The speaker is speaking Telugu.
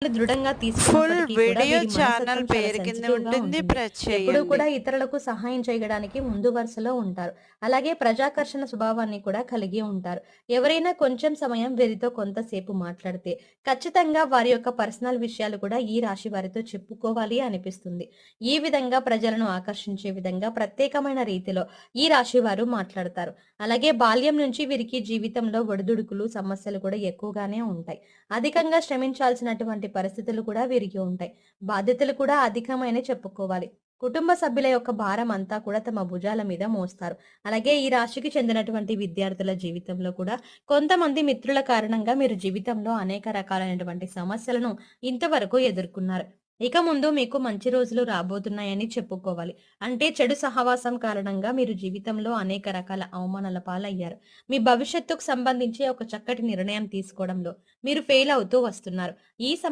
దృఢంగా ఫుల్ తీసుకున్నప్పటికీ కూడా వీడియో వీరి ఛానల్ మనస్తత్వం చాలా పేరు కింద సెన్సిటివ్‌గా ఉంటుంది. ఉంటుంది. ప్రెస్ ఎప్పుడూ చేయండి. కూడా ఇతరులకు సహాయం చేయడానికి ముందు వరుసలో ఉంటారు. అలాగే ప్రజాకర్షణ స్వభావాన్ని కూడా కలిగి ఉంటారు. ఎవరైనా కొంచెం సమయం వీరితో కొంతసేపు మాట్లాడితే ఖచ్చితంగా వారి యొక్క పర్సనల్ విషయాలు కూడా ఈ రాశి వారితో చెప్పుకోవాలి అనిపిస్తుంది. ఈ విధంగా ప్రజలను ఆకర్షించే విధంగా ప్రత్యేకమైన రీతిలో ఈ రాశి వారు మాట్లాడతారు. అలాగే బాల్యం నుంచి వీరికి జీవితంలో ఒడిదుడుకులు, సమస్యలు కూడా ఎక్కువగానే ఉంటాయి. అధికంగా శ్రమించాల్సినటువంటి పరిస్థితులు కూడా వీరికి ఉంటాయి. బాధ్యతలు కూడా అధికమనే చెప్పుకోవాలి. కుటుంబ సభ్యుల యొక్క భారం అంతా కూడా తమ భుజాల మీద మోస్తారు. అలాగే ఈ రాశికి చెందినటువంటి విద్యార్థుల జీవితంలో కూడా కొంతమంది మిత్రుల కారణంగా మీరు జీవితంలో అనేక రకాలైనటువంటి సమస్యలను ఇంతవరకు ఎదుర్కొన్నారు. ఇక ముందు మీకు మంచి రోజులు రాబోతున్నాయని చెప్పుకోవాలి. అంటే చెడు సహవాసం కారణంగా మీరు జీవితంలో అనేక రకాల అవమానాల పాలయ్యారు. మీ భవిష్యత్తుకు సంబంధించి ఒక చక్కటి నిర్ణయం తీసుకోవడంలో మీరు ఫెయిల్ అవుతూ వస్తున్నారు. ఈ